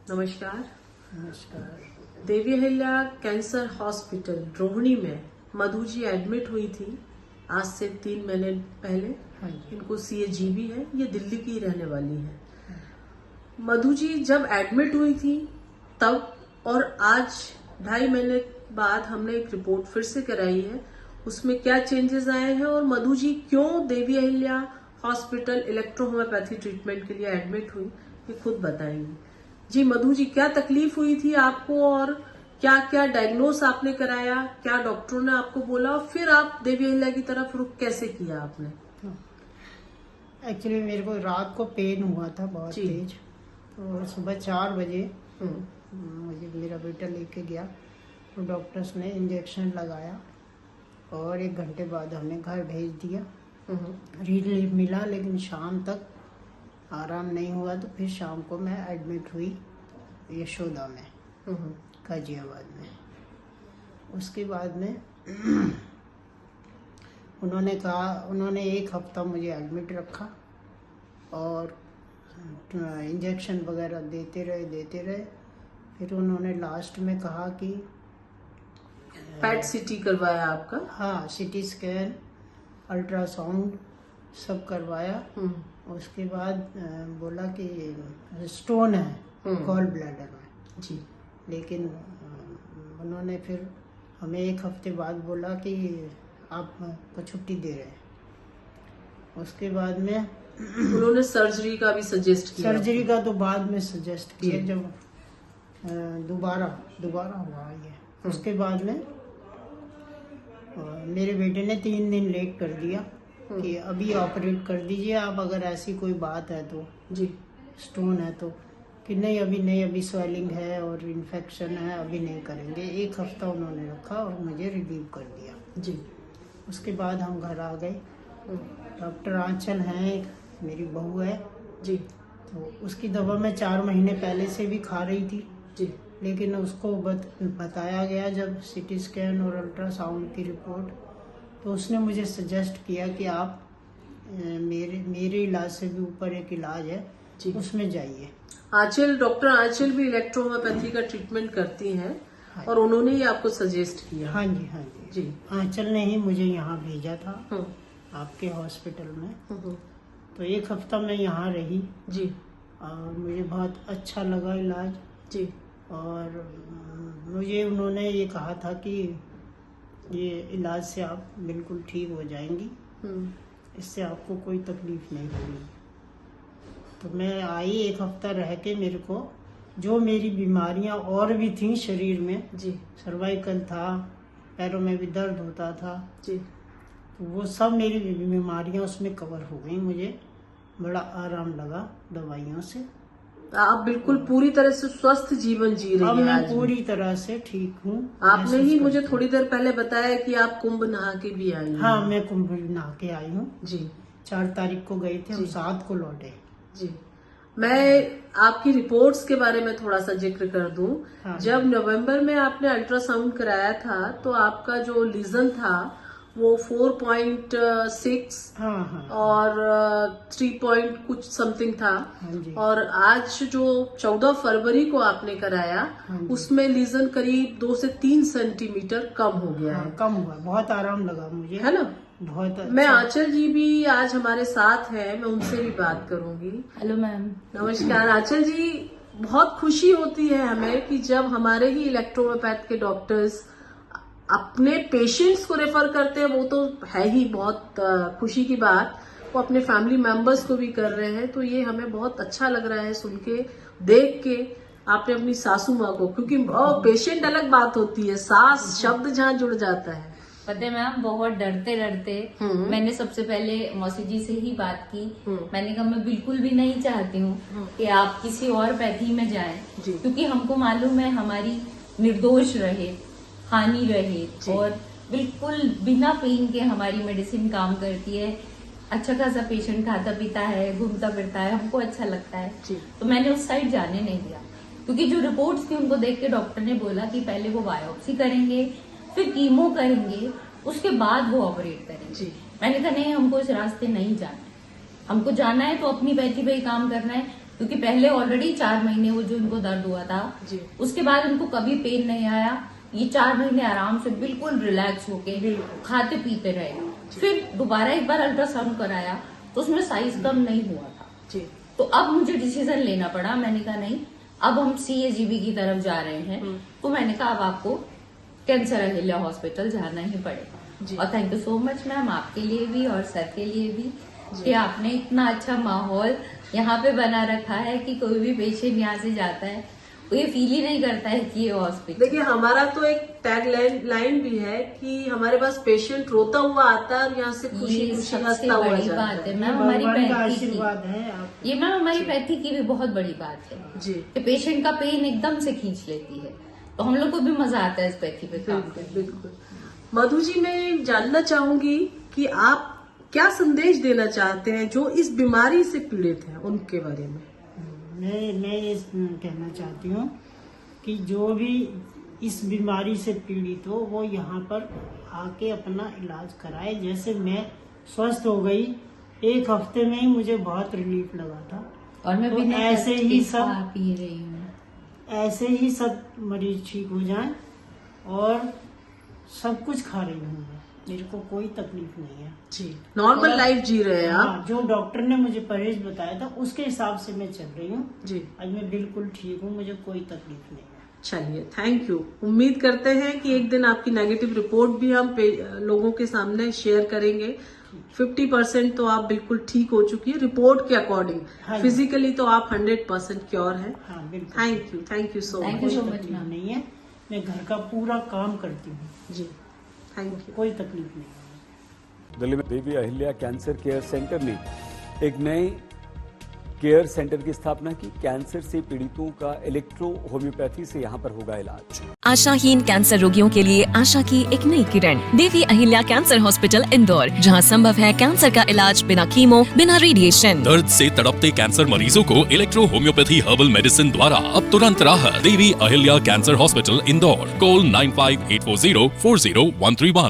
नमस्कार। नमस्कार। देवी Ahilya cancer hospital Rohini में मधु जी एडमिट हुई थी आज से 3 महीने पहले। हाँ जी। इनको CAGB है, ये दिल्ली की रहने वाली है। मधु जी जब एडमिट हुई थी तब और आज 2.5 महीने बाद हमने एक रिपोर्ट फिर से कराई है, उसमें क्या चेंजेस आए हैं और मधु जी क्यों Devi Ahilya hospital electrohomoeopathy treatment के लिए एडमिट हुई, ये खुद बताएंगी। जी मधु जी, क्या तकलीफ हुई थी आपको और क्या क्या डायग्नोस आपने कराया, क्या डॉक्टरों ने आपको बोला और फिर आप देवी अहिल्या की तरफ रुख कैसे किया आपने? एक्चुअली मेरे को रात को पेन हुआ था बहुत तेज, तो सुबह 4 बजे मुझे मेरा बेटा लेके गया, तो डॉक्टर्स ने इंजेक्शन लगाया और 1 घंटे बाद हमें घर भेज दिया। रिलीफ मिला, लेकिन शाम तक आराम नहीं हुआ, तो फिर शाम को मैं एडमिट हुई यशोदा में, गाजियाबाद में। उसके बाद में उन्होंने 1 हफ्ता मुझे एडमिट रखा और इंजेक्शन वगैरह देते रहे। फिर उन्होंने लास्ट में कहा कि पैट CT करवाया आपका? हाँ, CT स्कैन, अल्ट्रासाउंड सब करवाया। उसके बाद बोला कि स्टोन है गॉल ब्लैडर में जी। लेकिन उन्होंने फिर हमें 1 हफ्ते बाद बोला कि आपको छुट्टी दे रहे हैं। उसके बाद में उन्होंने सर्जरी का भी सजेस्ट किया? सर्जरी का तो बाद में सजेस्ट किया, जब दोबारा हुआ ये। उसके बाद में मेरे बेटे ने 3 दिन लेट कर दिया कि अभी ऑपरेट कर दीजिए आप, अगर ऐसी कोई बात है तो जी, स्टोन है तो, कि नहीं अभी स्वेलिंग है और इन्फेक्शन है, अभी नहीं करेंगे। 1 हफ्ता उन्होंने रखा और मुझे रिलीव कर दिया जी। उसके बाद हम घर आ गए। डॉक्टर आंचल हैं, मेरी बहू है जी, तो उसकी दवा मैं 4 महीने पहले से भी खा रही थी जी। लेकिन उसको बताया गया जब CT स्कैन और अल्ट्रासाउंड की रिपोर्ट, तो उसने मुझे सजेस्ट किया कि आप मेरे इलाज से भी ऊपर एक इलाज है जी, उसमें जाइए। डॉक्टर आंचल भी इलेक्ट्रोहोम्योपैथी का ट्रीटमेंट करती हैं। हाँ। और उन्होंने ही आपको सजेस्ट किया? हाँ जी जी। आंचल ने ही मुझे यहाँ भेजा था आपके हॉस्पिटल में। तो 1 हफ्ता मैं यहाँ रही जी, और मुझे बहुत अच्छा लगा इलाज जी। और मुझे उन्होंने ये कहा था कि ये इलाज से आप बिल्कुल ठीक हो जाएंगी, इससे आपको कोई तकलीफ नहीं होगी। तो मैं आई, 1 हफ्ता रह के मेरे को जो मेरी बीमारियां और भी थी शरीर में जी, सर्वाइकल था, पैरों में भी दर्द होता था जी, तो वो सब मेरी बीमारियां उसमें कवर हो गई। मुझे बड़ा आराम लगा दवाइयों से। आप बिल्कुल पूरी तरह से स्वस्थ जीवन जी रही हैं। अब मैं आज पूरी तरह से ठीक हूँ। आपने ही मुझे थोड़ी देर पहले बताया कि आप कुंभ नहा के भी आई हैं। हाँ, मैं कुंभ नहा के आई हूँ जी। 4 तारीख को गई थी, हम 7 को लौटे। जी, मैं आपकी रिपोर्ट्स के बारे में थोड़ा सा जिक्र कर दूं। हाँ। जब नवंबर में आपने अल्ट्रासाउंड कराया था तो आपका जो लीजन था वो 4.6 हाँ। और 3 पॉइंट कुछ समथिंग था। हाँ जी। और आज जो 14 फरवरी को आपने कराया उसमें लीजन करीब 2 से 3 सेंटीमीटर कम हो गया है। कम हुआ, बहुत आराम लगा मुझे, है ना? बहुत अच्छा। मैं आंचल जी भी आज हमारे साथ हैं, मैं उनसे भी बात करूंगी। Hello ma'am. नमस्कार आंचल जी, बहुत खुशी होती है हमें कि जब हमारे ही इलेक्ट्रोहोम्योपैथ के डॉक्टर्स अपने पेशेंट्स को रेफर करते हैं, वो तो है ही बहुत खुशी की बात, वो अपने फैमिली मेंबर्स को भी कर रहे हैं, तो ये हमें बहुत अच्छा लग रहा है सुन के, देख के। आपने अपनी सासू माँ को, क्योंकि पेशेंट अलग बात होती है, सास शब्द जहाँ जुड़ जाता है। पता है मैम, बहुत डरते मैंने सबसे पहले मौसी जी से ही बात की। मैंने कहा मैं बिल्कुल भी नहीं चाहती हूँ कि आप किसी और पैथी में जाएं, क्योंकि हमको मालूम है हमारी निर्दोष रहे, हानि रहे और बिल्कुल बिना पेन के हमारी मेडिसिन काम करती है। अच्छा खासा पेशेंट खाता पीता है, घूमता फिरता है, हमको अच्छा लगता है। तो मैंने उस साइड जाने नहीं दिया, क्योंकि जो रिपोर्ट्स थी उनको देख के डॉक्टर ने बोला कि पहले वो बायोप्सी करेंगे, फिर कीमो करेंगे, उसके बाद वो ऑपरेट करेंगे। मैंने कहा नहीं, हमको इस रास्ते नहीं जाना है, हमको जाना है तो अपनी पैथी पे ही काम करना है। क्योंकि पहले ऑलरेडी 4 महीने वो जो इनको दर्द हुआ था जी। उसके बाद इनको कभी पेन नहीं आया। ये 4 महीने आराम से बिल्कुल रिलैक्स होके खाते पीते रहे। फिर दोबारा एक बार अल्ट्रासाउंड कराया तो उसमें साइज कम नहीं हुआ था जी। तो अब मुझे डिसीजन लेना पड़ा। मैंने कहा नहीं, अब हम CAGB की तरफ जा रहे हैं। तो मैंने कहा अब आपको कैंसर अहिल्या हॉस्पिटल जाना ही पड़ेगा। और thank you so much ma'am, आपके लिए भी और सर के लिए भी कि आपने इतना अच्छा माहौल यहाँ पे बना रखा है कि कोई भी पेशेंट यहाँ से जाता है वो ये फील ही नहीं करता है कि ये हॉस्पिटल। देखिए हमारा तो एक टैग लाइन भी है कि हमारे पास पेशेंट रोता हुआ आता है और यहाँ से खुशी ये खुशी सबसे हंसता हुआ बड़ी जाता बात है। है मैम, हमारी भगवान का पैथी की आशीर्वाद है आप। ये मैम हमारी पैथी की भी बहुत बड़ी बात है जी कि पेशेंट का पेन एकदम से खींच लेती है। तो हम लोग को भी मजा आता है इस पैथी पे काम करने। बिल्कुल। मधु जी, मैं जानना चाहूंगी कि आप क्या संदेश देना चाहते हैं जो इस बीमारी से पीड़ित हैं उनके बारे में। मैं ये कहना चाहती हूँ कि जो भी इस बीमारी से पीड़ित हो वो यहाँ पर आके अपना इलाज कराए। जैसे मैं स्वस्थ हो गई, 1 हफ्ते में ही मुझे बहुत रिलीफ लगा था। और मैं तो बिना ऐसे कष्ट ही के सब खा पी रही हूँ। ऐसे ही सब मरीज ठीक हो जाएं और सब कुछ खा रही हूँ मैं, मेरे को कोई तकलीफ नहीं है जी। नॉर्मल लाइफ जी रहे हैं आप। हाँ, जो डॉक्टर ने मुझे परहेज बताया था उसके हिसाब से मैं चल रही हूँ जी। आज मैं बिल्कुल ठीक हूँ, मुझे कोई तकलीफ नहीं है। चलिए, थैंक यू। उम्मीद करते हैं कि एक दिन आपकी नेगेटिव रिपोर्ट भी हम लोगों के सामने शेयर करेंगे। 50% तो आप बिल्कुल ठीक हो चुकी है रिपोर्ट के अकॉर्डिंग। हाँ, फिजिकली तो आप 100% क्योर हैं। हाँ बिल्कुल। Thank you so Thank much. you so कोई much, तकलीफ ma'am. नहीं है, मैं घर का पूरा काम करती हूँ, जी, थैंक यू। कोई तकलीफ नहीं है। दिल्ली में देवी अहिल्या कैंसर केयर सेंटर ने एक नए केयर सेंटर की स्थापना की। कैंसर से पीड़ितों का इलेक्ट्रो होम्योपैथी से यहां पर होगा इलाज। आशाहीन कैंसर रोगियों के लिए आशा की एक नई किरण, देवी अहिल्या कैंसर हॉस्पिटल इंदौर, जहां संभव है कैंसर का इलाज बिना कीमो, बिना रेडिएशन। दर्द से तड़पते कैंसर मरीजों को इलेक्ट्रो होम्योपैथी हर्बल मेडिसिन द्वारा अब तुरंत राहत। Devi Ahilya cancer hospital Indore, call 9584040131।